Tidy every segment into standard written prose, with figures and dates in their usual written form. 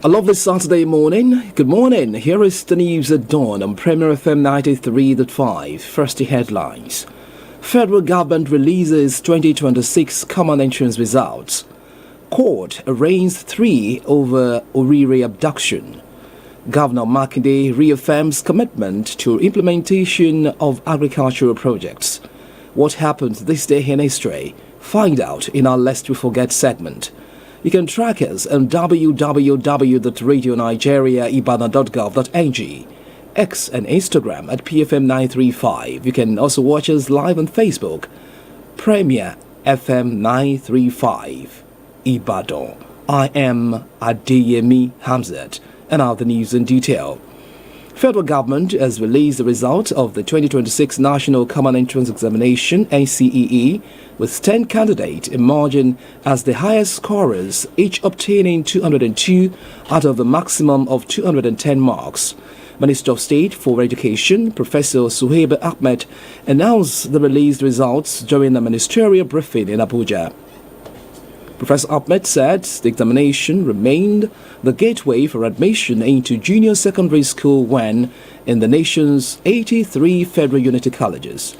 A lovely Saturday morning. Good morning. Here is the news at dawn on Premier FM 93.5. First, the headlines. Federal government releases 2026 common entrance results. Court arraigns 3 over Orire abduction. Governor Makinde reaffirms commitment to implementation of agricultural projects. What happened this day in history? Find out in our Lest We Forget segment. You can track us on www.radionigeriaibadan.gov.ng, X and Instagram at PFM935. You can also watch us live on Facebook, Premier FM 935, Ibadan. I am Adeyemi Hamzat, and now the news in detail. Federal government has released the result of the 2026 National Common Entrance Examination (NCEE), with 10 candidates emerging as the highest scorers, each obtaining 202 out of the maximum of 210 marks. Minister of State for Education, Professor Suhaib Ahmed, announced the released results during a ministerial briefing in Abuja. Professor Ahmed said the examination remained the gateway for admission into junior secondary school when in the nation's 83 federal unity colleges.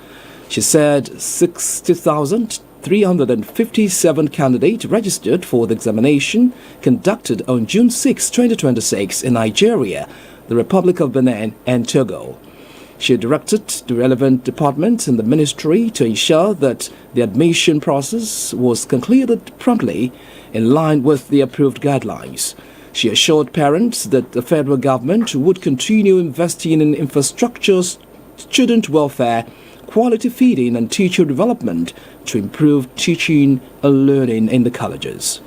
She said 60,357 candidates registered for the examination conducted on June 6, 2026 in Nigeria, the Republic of Benin and Togo. She directed the relevant departments in the ministry to ensure that the admission process was concluded promptly in line with the approved guidelines. She assured parents that the federal government would continue investing in infrastructure, student welfare, quality feeding and teacher development to improve teaching and learning in the colleges.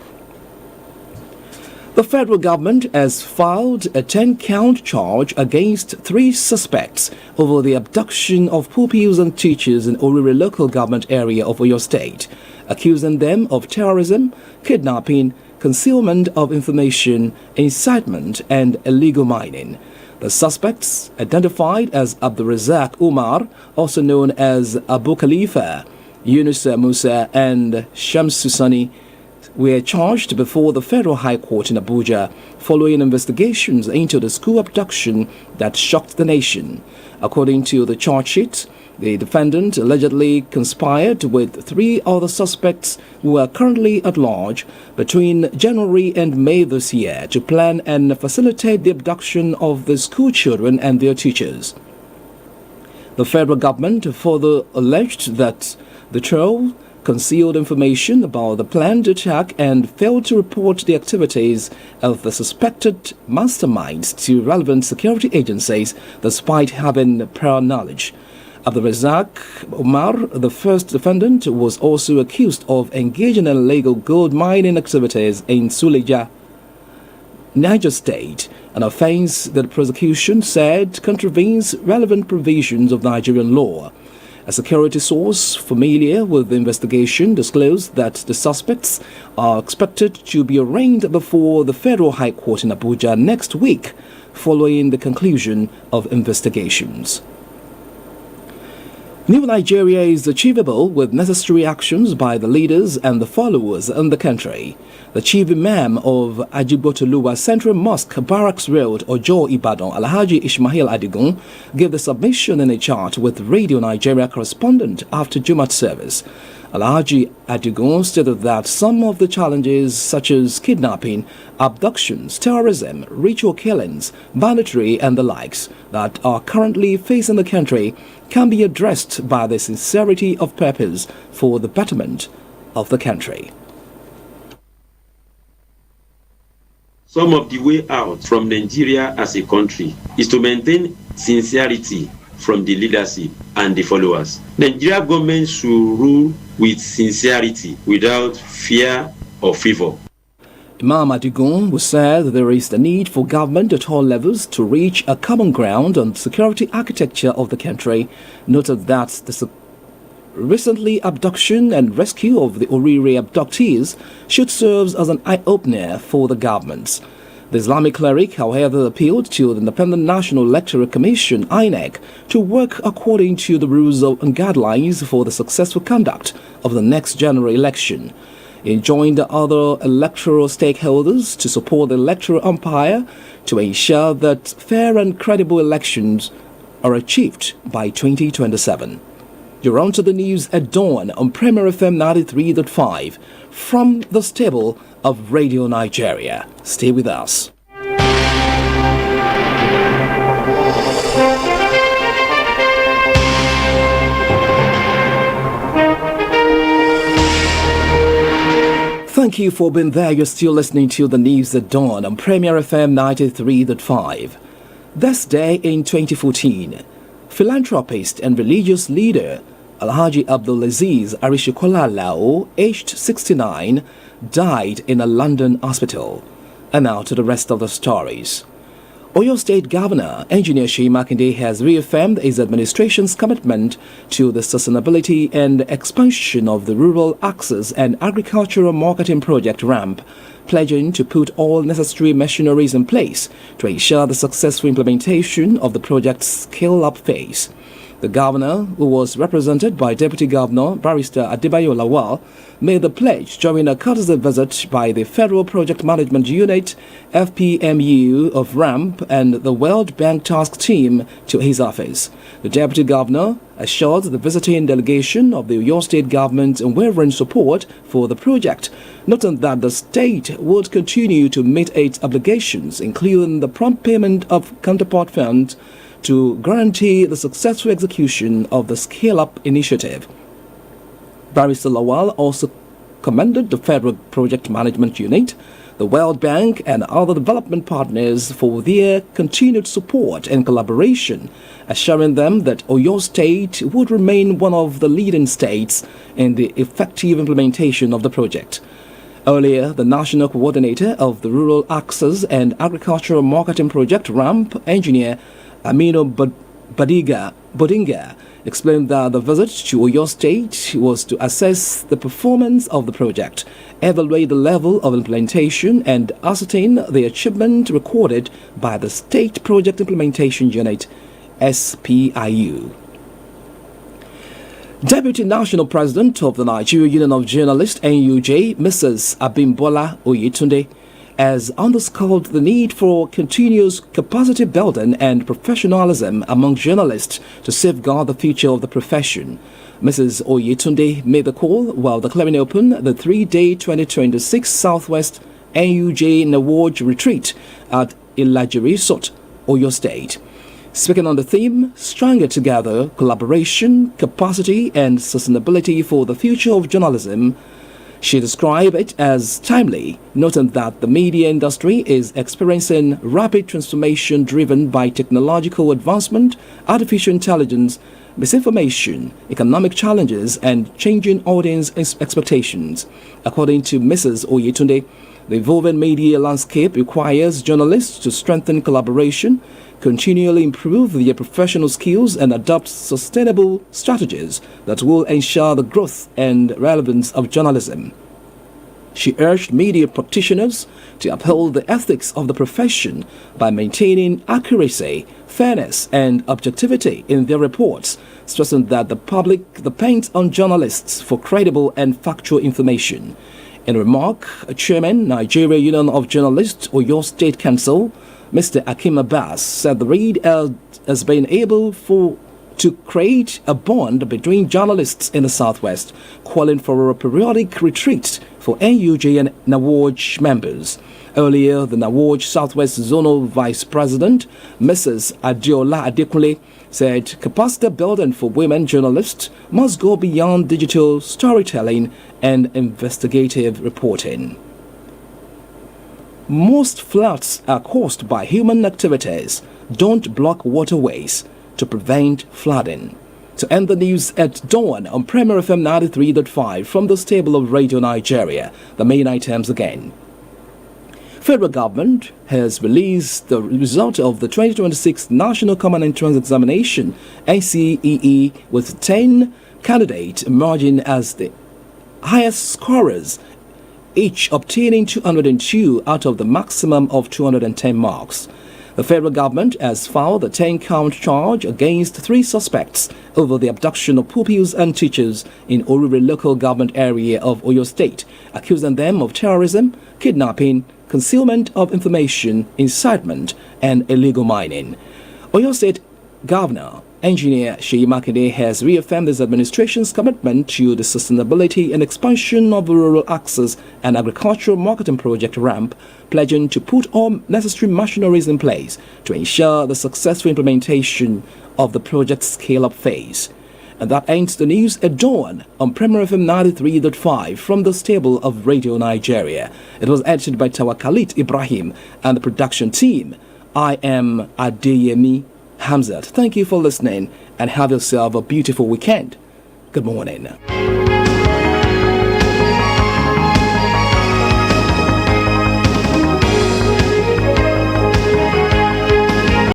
The federal government has filed a 10-count charge against 3 suspects over the abduction of pupils and teachers in Orire local government area of Oyo State, accusing them of terrorism, kidnapping, concealment of information, incitement, and illegal mining. The suspects, identified as Abdulrazak Umar, also known as Abu Khalifa, Yunus Musa, and Shamsu Sani, were charged before the Federal High Court in Abuja following investigations into the school abduction that shocked the nation. According to the charge sheet, the defendant allegedly conspired with 3 other suspects who are currently at large between January and May this year to plan and facilitate the abduction of the school children and their teachers. The federal government further alleged that the trio concealed information about the planned attack and failed to report the activities of the suspected masterminds to relevant security agencies despite having prior knowledge. Abdulrazak Umar, the first defendant, was also accused of engaging in illegal gold mining activities in Suleja, Niger State, an offense that the prosecution said contravenes relevant provisions of Nigerian law. A security source familiar with the investigation disclosed that the suspects are expected to be arraigned before the Federal High Court in Abuja next week, following the conclusion of investigations. New Nigeria is achievable with necessary actions by the leaders and the followers in the country. The chief imam of Ajibotoluwa Central Mosque, Barracks Road, Ojo, Ibadan, Alhaji Ismail Adigun, gave the submission in a chat with Radio Nigeria correspondent after Jumat service. Alhaji Adigun stated that some of the challenges such as kidnapping, abductions, terrorism, ritual killings, banditry and the likes that are currently facing the country can be addressed by the sincerity of purpose for the betterment of the country. Some of the way out from Nigeria as a country is to maintain sincerity from the leadership and the followers. Nigeria government should rule with sincerity without fear or favor. Imam Adigun said there is the need for government at all levels to reach a common ground on the security architecture of the country. Noted that the recently abduction and rescue of the Orire abductees should serve as an eye-opener for the governments. The Islamic cleric, however, appealed to the Independent National Electoral Commission, INEC, to work according to the rules and guidelines for the successful conduct of the next general election. He joined the other electoral stakeholders to support the electoral umpire to ensure that fair and credible elections are achieved by 2027. You're on to the news at dawn on Premier FM 93.5 from the stable of Radio Nigeria. Stay with us. Thank you for being there. You're still listening to the news at dawn on Premier FM 93.5. This day in 2014, philanthropist and religious leader Alhaji Abdulaziz Arishakola Lao, aged 69, died in a London hospital. And now to the rest of the stories. Oyo State Governor Engineer Seyi Makinde has reaffirmed his administration's commitment to the sustainability and expansion of the Rural Access and Agricultural Marketing Project (RAMP), pledging to put all necessary machineries in place to ensure the successful implementation of the project's scale-up phase. The governor, who was represented by Deputy Governor Barrister Adebayo Lawal, made the pledge during a courtesy visit by the Federal Project Management Unit (FPMU) of RAMP and the World Bank Task Team to his office. The Deputy Governor assured the visiting delegation of the Oyo State government's unwavering support for the project, noting that the state would continue to meet its obligations, including the prompt payment of counterpart funds, to guarantee the successful execution of the scale-up initiative. Barrister Lawal also commended the Federal Project Management Unit, the World Bank and other development partners for their continued support and collaboration, assuring them that Oyo State would remain one of the leading states in the effective implementation of the project. Earlier, the National Coordinator of the Rural Access and Agricultural Marketing Project (RAMP), Engineer Aminu Bodinga, explained that the visit to Oyo State was to assess the performance of the project, evaluate the level of implementation, and ascertain the achievement recorded by the State Project Implementation Unit (SPIU). Deputy National President of the Nigeria Union of Journalists (NUJ), Mrs. Abimbola Oyetunde, has underscored the need for continuous capacity building and professionalism among journalists to safeguard the future of the profession. Mrs. Oyetunde made the call while declaring open the 3-day 2026 Southwest NUJ Nawaj retreat at Ilaji Resort, Oyo State. Speaking on the theme, Stronger Together, Collaboration, Capacity and Sustainability for the Future of Journalism, she described it as timely, noting that the media industry is experiencing rapid transformation driven by technological advancement, artificial intelligence, misinformation, economic challenges, and changing audience expectations. According to Mrs. Oyetunde, the evolving media landscape requires journalists to strengthen collaboration, continually improve their professional skills, and adopt sustainable strategies that will ensure the growth and relevance of journalism. She urged media practitioners to uphold the ethics of the profession by maintaining accuracy, fairness, and objectivity in their reports, stressing that the public depends on journalists for credible and factual information. In a remark, Chairman, Nigeria Union of Journalists, Oyo State Council, Mr. Akim Abbas, said the read has been able to create a bond between journalists in the Southwest, calling for a periodic retreat for NUJ and Nawaj members. Earlier, the Nawaj Southwest Zonal Vice President, Mrs. Adiola Adekunle, said capacity building for women journalists must go beyond digital storytelling and investigative reporting. Most floods are caused by human activities. Don't block waterways to prevent flooding. To end the news at dawn on Premier FM 93.5 from the stable of Radio Nigeria, the main items again. Federal government has released the result of the 2026 National Common Entrance Examination (NCEE) with 10 candidates emerging as the highest scorers, each obtaining 202 out of the maximum of 210 marks. The federal government has filed a 10-count charge against 3 suspects over the abduction of pupils and teachers in Orire local government area of Oyo State, accusing them of terrorism, kidnapping, concealment of information, incitement, and illegal mining. Oyo State Governor Engineer Seyi Makinde has reaffirmed his administration's commitment to the sustainability and expansion of the Rural Access and Agricultural Marketing Project RAMP, pledging to put all necessary machineries in place to ensure the successful implementation of the project's scale-up phase. And that ends the news at dawn on Premier FM 93.5 from the stable of Radio Nigeria. It was edited by Tawakalit Ibrahim and the production team. I am Adeyemi Hamzat. Thank you for listening and have yourself a beautiful weekend. Good morning.